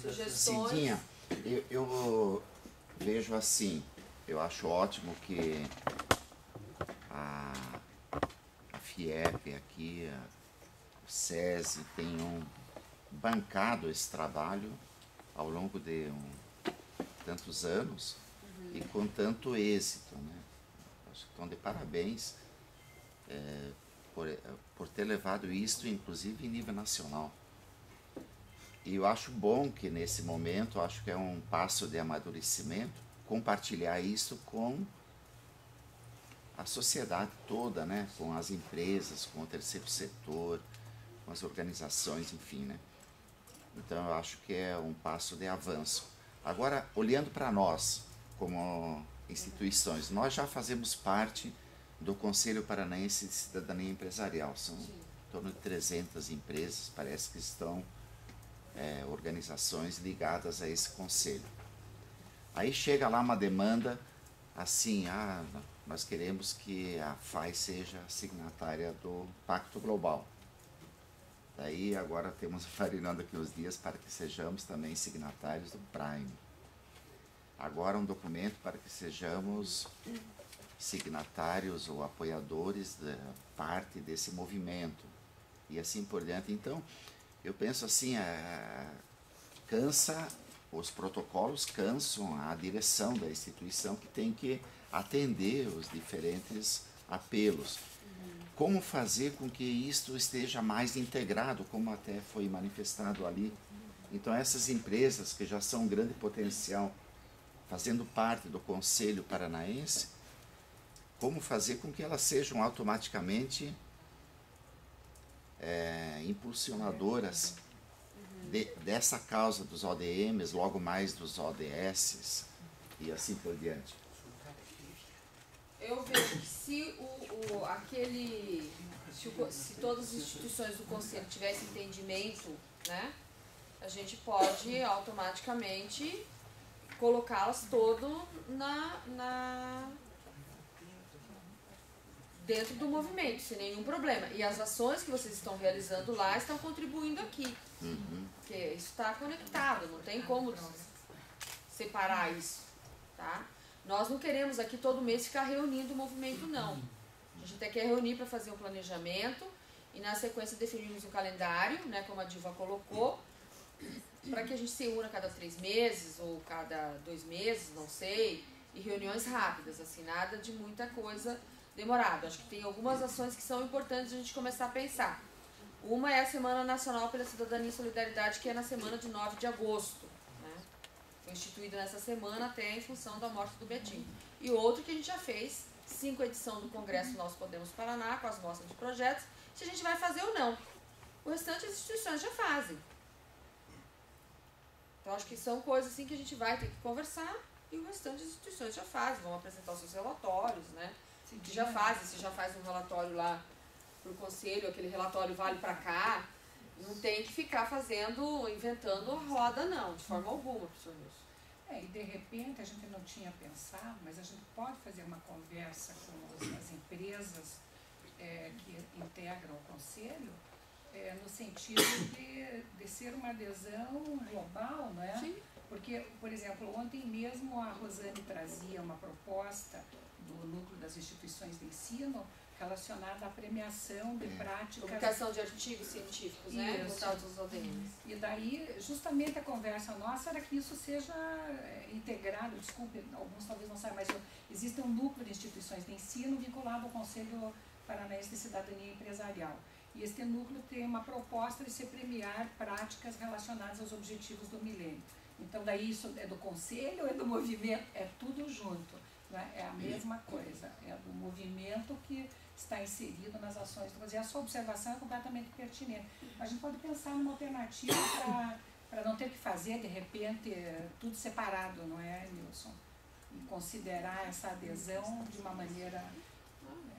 sugestões. Cidinha, eu vejo assim, eu acho ótimo que a FIEP aqui, o SESI tenham bancado esse trabalho ao longo de tantos anos e com tanto êxito, né? Acho que estão de parabéns por ter levado isso, inclusive, em nível nacional. E eu acho bom que, nesse momento, acho que é um passo de amadurecimento, compartilhar isso com a sociedade toda, né? Com as empresas, com o terceiro setor, com as organizações, enfim, né? Então, eu acho que é um passo de avanço. Agora, olhando para nós, como instituições, nós já fazemos parte do Conselho Paranaense de Cidadania Empresarial. São em torno de 300 empresas, parece que estão organizações ligadas a esse conselho. Aí chega lá uma demanda assim, nós queremos que a FAI seja signatária do Pacto Global. Daí agora temos farinando aqui os dias para que sejamos também signatários do Prime. Agora um documento para que sejamos signatários ou apoiadores da parte desse movimento e assim por diante. Então, eu penso assim, os protocolos cansam a direção da instituição que tem que atender os diferentes apelos. Como fazer com que isto esteja mais integrado, como até foi manifestado ali. Então, essas empresas que já são um grande potencial, fazendo parte do Conselho Paranaense, como fazer com que elas sejam automaticamente impulsionadoras dessa causa dos ODMs, logo mais dos ODS e assim por diante. Eu vejo que se se todas as instituições do Conselho tivessem entendimento, né, a gente pode automaticamente colocá-las todo dentro do movimento, sem nenhum problema. E as ações que vocês estão realizando lá estão contribuindo aqui. Porque isso está conectado, não tem como separar isso, tá? Nós não queremos aqui todo mês ficar reunindo o movimento, não. A gente até quer reunir para fazer um planejamento e na sequência definirmos um calendário, né, como a Diva colocou, para que a gente se una cada 3 meses ou cada 2 meses, não sei, e reuniões rápidas, assim, nada de muita coisa demorada. Acho que tem algumas ações que são importantes a gente começar a pensar. Uma é a Semana Nacional pela Cidadania e Solidariedade, que é na semana de 9 de agosto. Foi instituído nessa semana até em função da morte do Betinho. E outro que a gente já fez, 5 edição do Congresso Nós Podemos Paraná, com as mostras de projetos, se a gente vai fazer ou não. O restante das instituições já fazem. Então acho que são coisas assim que a gente vai ter que conversar e o restante das instituições já fazem, vão apresentar os seus relatórios, né? Que já fazem, se já faz um relatório lá para o conselho, aquele relatório vale para cá, não tem que ficar inventando a roda não, de forma alguma, professor Nilson. E de repente a gente não tinha pensado, mas a gente pode fazer uma conversa com as empresas que integram o conselho, no sentido de ser uma adesão global, não é? Sim. Porque, por exemplo, ontem mesmo a Rosane trazia uma proposta do núcleo das instituições de ensino relacionada à premiação de práticas... Publicação de artigos científicos, né? Voltados aos ODMs. E daí, justamente a conversa nossa era que isso seja integrado, desculpe, alguns talvez não saibam, mas existe um núcleo de instituições de ensino vinculado ao Conselho Paranaense de Cidadania Empresarial. E este núcleo tem uma proposta de se premiar práticas relacionadas aos objetivos do milênio. Então, daí isso é do conselho, é do movimento, é tudo junto, né? É a mesma coisa, é do movimento que está inserido nas ações do Conselho. A sua observação é completamente pertinente. A gente pode pensar numa alternativa para não ter que fazer, de repente, tudo separado, não é, Nilson? E considerar essa adesão de uma maneira...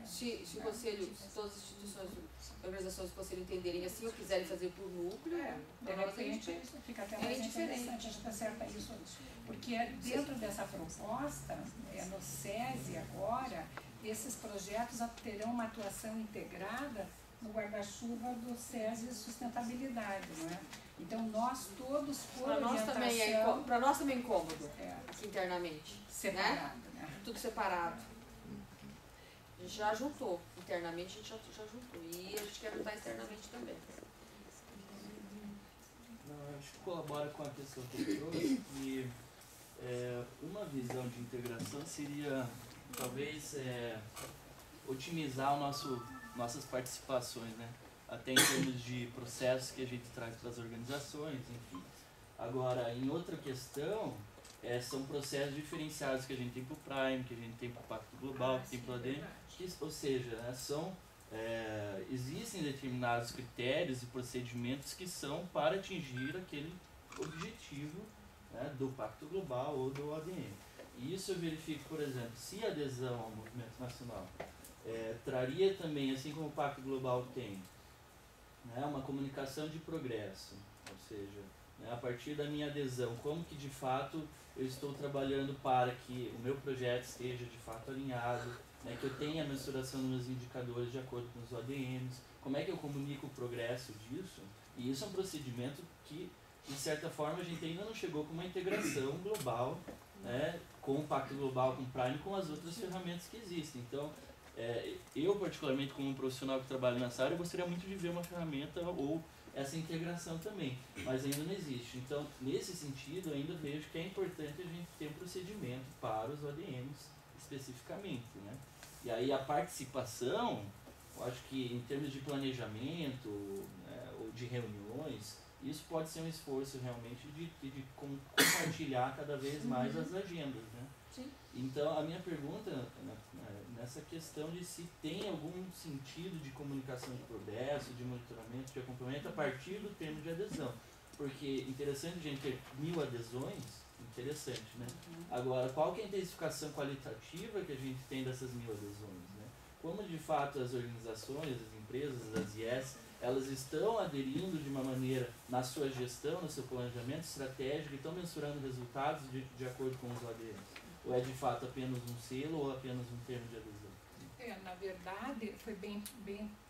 Se o Conselho, se todas as instituições, organizações do Conselho entenderem assim ou quiserem fazer por núcleo, de repente isso fica até mais interessante, a gente acerta isso. Porque dentro dessa proposta, no SESI agora, esses projetos terão uma atuação integrada no guarda-chuva do SESI Sustentabilidade, não é? Então, Então nós todos, por Para nós também é incômodo, aqui internamente. Separado, né? Tudo separado. A gente já juntou, internamente a gente já juntou. E a gente quer juntar externamente também. Não, acho que colabora com a questão que eu trouxe, que uma visão de integração seria, talvez, otimizar nossas participações, né? Até em termos de processos que a gente traz para as organizações, enfim. Agora, em outra questão, são processos diferenciados que a gente tem para o Prime, que a gente tem para o Pacto Global, que tem para o ADM, ou seja, né, existem determinados critérios e procedimentos que são para atingir aquele objetivo, né, do Pacto Global ou do ADM. E isso eu verifico, por exemplo, se a adesão ao movimento nacional traria também, assim como o Pacto Global tem, né, uma comunicação de progresso, ou seja, né, a partir da minha adesão, como que de fato eu estou trabalhando para que o meu projeto esteja de fato alinhado, né, que eu tenha a mensuração dos meus indicadores de acordo com os ODMs, como é que eu comunico o progresso disso? E isso é um procedimento que, de certa forma, a gente ainda não chegou com uma integração global, né, com o Pacto Global, com o Prime, com as outras ferramentas que existem. Então, eu, particularmente, como um profissional que trabalha nessa área, gostaria muito de ver uma ferramenta ou essa integração também, mas ainda não existe. Então, nesse sentido, eu ainda vejo que é importante a gente ter um procedimento para os ODMs especificamente, né? E aí a participação, eu acho que em termos de planejamento, né, ou de reuniões, isso pode ser um esforço realmente de compartilhar cada vez mais as agendas, né? Sim. Então, a minha pergunta nessa questão de se tem algum sentido de comunicação de progresso, de monitoramento, de acompanhamento a partir do termo de adesão. Porque interessante a gente ter 1000 adesões, interessante, né? Agora, qual que é a intensificação qualitativa que a gente tem dessas 1000 adesões, né? Como de fato as organizações, as empresas, as IES, elas estão aderindo de uma maneira na sua gestão, no seu planejamento estratégico e estão mensurando resultados de acordo com os ODMs? Ou é de fato apenas um selo ou apenas um termo de adesão? Na verdade, foi bem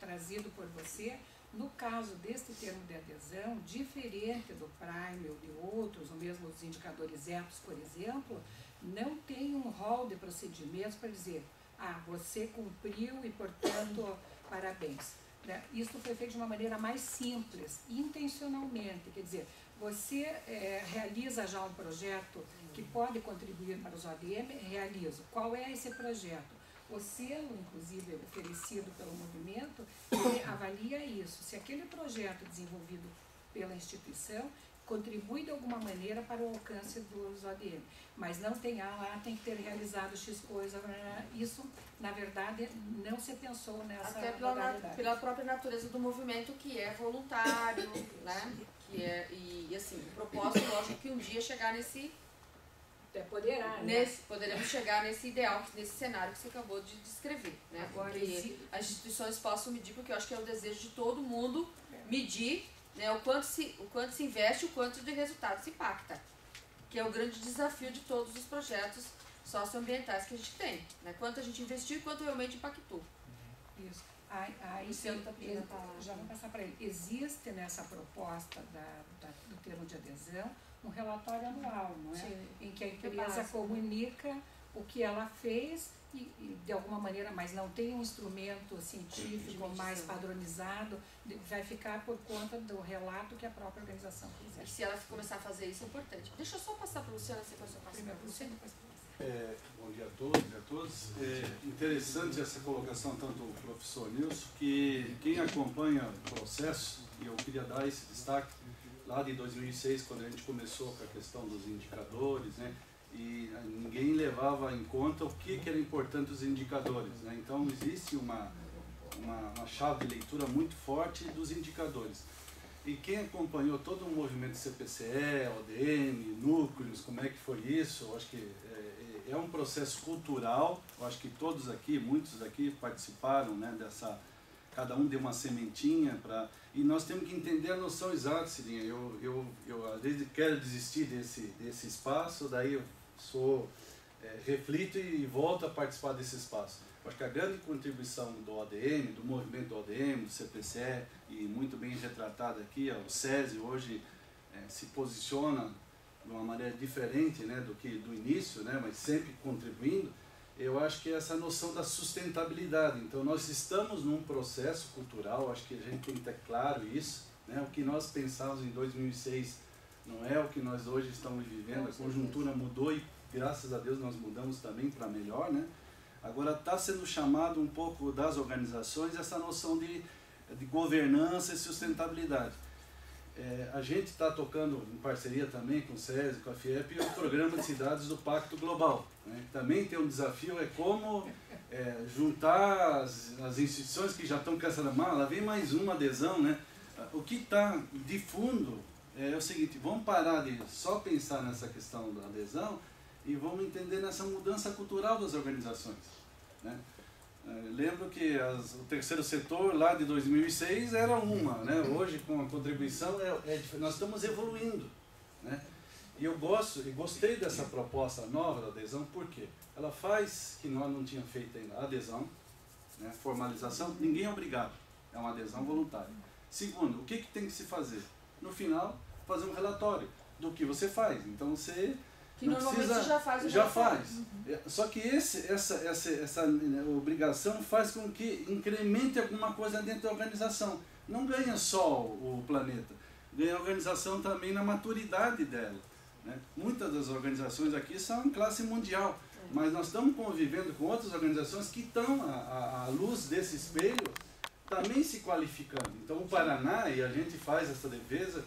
trazido por você. No caso deste termo de adesão, diferente do Prime ou de outros, ou mesmo dos indicadores EPS, por exemplo, não tem um rol de procedimentos para dizer, você cumpriu e, portanto, parabéns. Isso foi feito de uma maneira mais simples, intencionalmente, quer dizer, você realiza já um projeto que pode contribuir para os ODM, realiza. Qual é esse projeto? O selo, inclusive, oferecido pelo movimento, ele avalia isso. Se aquele projeto desenvolvido pela instituição contribui de alguma maneira para o alcance dos ODM. Mas não tem lá, tem que ter realizado X coisa. Isso, na verdade, não se pensou nessa modalidade. Pela própria natureza do movimento, que é voluntário, né? E assim, o propósito, lógico, que um dia chegar nesse... Poderá, poderemos chegar nesse ideal, nesse cenário que você acabou de descrever, né? Agora, que as instituições possam medir, porque eu acho que é o desejo de todo mundo medir, né, o quanto se investe, o quanto de resultado se impacta, que é o grande desafio de todos os projetos socioambientais que a gente tem, né? Quanto a gente investiu e quanto realmente impactou. Isso. Aí já vou passar para ele. Existe nessa proposta do termo de adesão um relatório anual, não é? Sim. Em que a empresa comunica o que ela fez e de alguma maneira, mas não tem um instrumento científico mais padronizado, vai ficar por conta do relato que a própria organização fizer. E se ela começar a fazer isso, é importante. Deixa eu só passar para a Luciana, depois eu passo Primeiro para para você, Luciana. depois para você. Bom dia a todos e a todas. Interessante essa colocação, tanto do professor Nilson, que quem acompanha o processo, e eu queria dar esse destaque, lá de 2006, quando a gente começou com a questão dos indicadores, né, e ninguém levava em conta o que era importante os indicadores, né? Então existe uma chave de leitura muito forte dos indicadores. E quem acompanhou todo o movimento CPCE, ODM, núcleos, como é que foi isso, eu acho que é um processo cultural, eu acho que todos aqui, muitos aqui participaram, né, dessa... Cada um deu uma sementinha para... E nós temos que entender a noção exata, Cirinha. Eu às vezes quero desistir desse espaço, daí eu reflito e volto a participar desse espaço. Eu acho que a grande contribuição do ODM, do movimento do ODM, do CPCE, e muito bem retratado aqui, o SESI hoje se posiciona de uma maneira diferente, né, do que do início, né, mas sempre contribuindo, eu acho que é essa noção da sustentabilidade. Então nós estamos num processo cultural, acho que a gente tem que ter claro isso, né, o que nós pensávamos em 2006 não é o que nós hoje estamos vivendo, a conjuntura mudou e graças a Deus nós mudamos também para melhor, né? Agora está sendo chamado um pouco das organizações essa noção de governança e sustentabilidade. A gente está tocando em parceria também com o SESI, com a FIEP, o Programa de Cidades do Pacto Global, né? Também tem um desafio, é como juntar as instituições que já estão cansando a mala, vem mais uma adesão, né? O que está de fundo é o seguinte, vamos parar de só pensar nessa questão da adesão e vamos entender nessa mudança cultural das organizações, né? Lembro que o terceiro setor lá de 2006 era uma, né? Hoje com a contribuição nós estamos evoluindo, né? E eu gostei dessa proposta nova da adesão, porque ela faz que nós não tínhamos feito ainda a adesão, né? Formalização, ninguém é obrigado, é uma adesão voluntária. Segundo, o que tem que se fazer? No final, fazer um relatório do que você faz. Então você que não normalmente precisa, você já faz. Já faz. Só que essa obrigação faz com que incremente alguma coisa dentro da organização. Não ganha só o planeta, ganha a organização também na maturidade dela, né? Muitas das organizações aqui são em classe mundial, mas nós estamos convivendo com outras organizações que estão à luz desse espelho também se qualificando. Então o Paraná, e a gente faz essa defesa,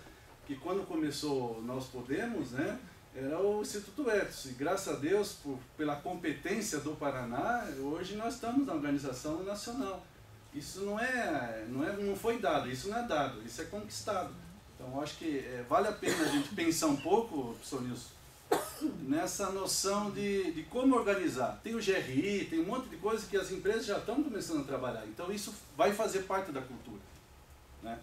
que quando começou Nós Podemos, né, era o Instituto Etos, e graças a Deus, pela competência do Paraná, hoje nós estamos na organização nacional. Isso não foi dado, isso não é dado, isso é conquistado. Então eu acho que vale a pena a gente pensar um pouco, professor Nilson, nessa noção de como organizar. Tem o GRI, tem um monte de coisa que as empresas já estão começando a trabalhar. Então isso vai fazer parte da cultura, né?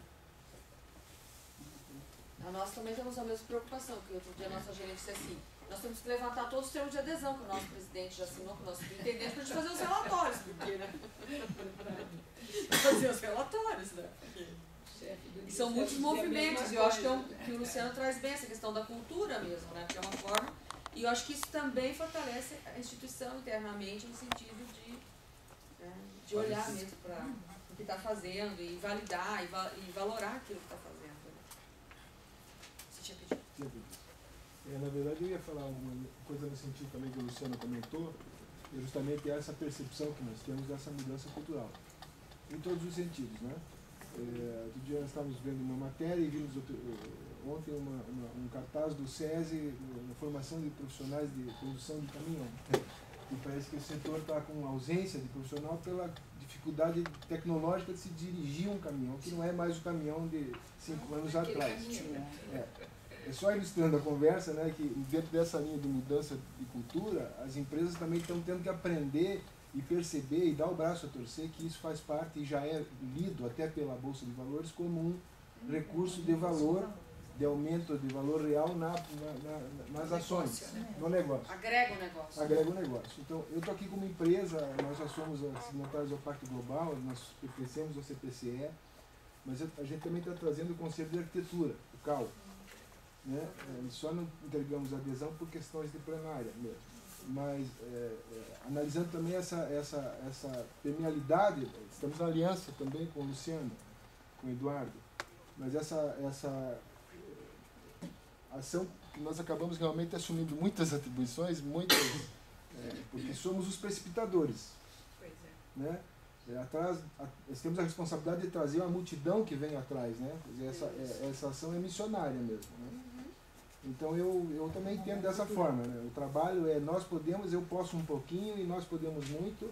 Nós também temos a mesma preocupação, que outro dia a nossa gerente disse assim, nós temos que levantar todos os termos de adesão que o nosso presidente já assinou, com o nosso superintendente, para a gente fazer os relatórios, porque, né? Fazer os relatórios, né? E são muitos movimentos, e eu acho que o Luciano traz bem essa questão da cultura mesmo, né? Porque é uma forma, e eu acho que isso também fortalece a instituição internamente, no sentido de olhar mesmo para o que está fazendo, e validar, e valorar aquilo que está fazendo. Você tinha pedido? Na verdade, eu ia falar uma coisa no sentido também que o Luciano comentou, é justamente essa percepção que nós temos dessa mudança cultural, em todos os sentidos, né? Outro dia nós estávamos vendo uma matéria e vimos ontem um cartaz do SESI na formação de profissionais de condução de caminhão. E parece que o setor está com ausência de profissional pela dificuldade tecnológica de se dirigir um caminhão, que não é mais o caminhão de 5 anos atrás. É só ilustrando a conversa, né, que dentro dessa linha de mudança de cultura, as empresas também estão tendo que aprender e perceber e dar o braço a torcer que isso faz parte e já é lido até pela Bolsa de Valores como um recurso de valor, de aumento de valor real nas ações, no negócio. Agrega o negócio. Agrega o negócio. Então, eu estou aqui como empresa, nós já somos signatários ao Pacto Global, nós pertencemos ao CPCE, mas a gente também está trazendo o Conselho de Arquitetura, o CAL. Né? Só não entregamos adesão por questões de plenária mesmo. Mas, analisando também essa permeabilidade, estamos na aliança também com o Luciano, com o Eduardo, mas essa ação que nós acabamos realmente assumindo muitas atribuições, porque somos os precipitadores. Pois é. Né? Nós temos a responsabilidade de trazer uma multidão que vem atrás, né? Quer dizer, essa ação é missionária mesmo. Né? Então eu também entendo dessa forma, né? O trabalho é nós podemos, eu posso um pouquinho e nós podemos muito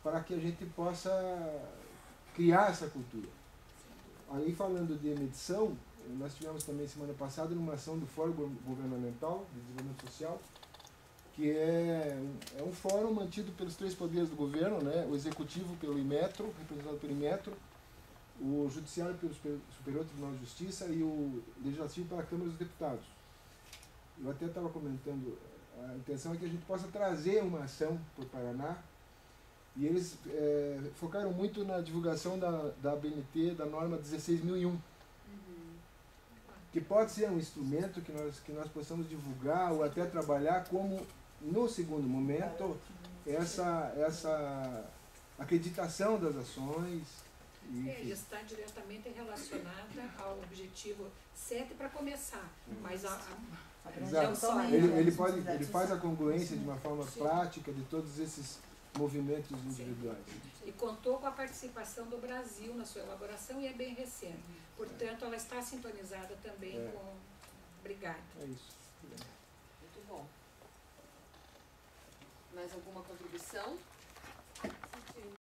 para que a gente possa criar essa cultura. Aí falando de medição, nós tivemos também semana passada uma ação do Fórum Governamental de Desenvolvimento Social, que é um fórum mantido pelos 3 poderes do governo, né? O Executivo pelo Inmetro, representado pelo Inmetro, o Judiciário pelo Superior Tribunal de Justiça e o Legislativo pela Câmara dos Deputados. Eu até estava comentando, a intenção é que a gente possa trazer uma ação para o Paraná, e eles focaram muito na divulgação da ABNT, da norma 16.001. que pode ser um instrumento que nós possamos divulgar ou até trabalhar como, no segundo momento, essa acreditação das ações. E está diretamente relacionada ao objetivo 7 para começar, mas Exato. Ele faz a congruência de uma forma prática de todos esses movimentos individuais. E contou com a participação do Brasil na sua elaboração e é bem recente. Portanto, ela está sintonizada também com... Obrigada. É isso. Muito bom. Mais alguma contribuição?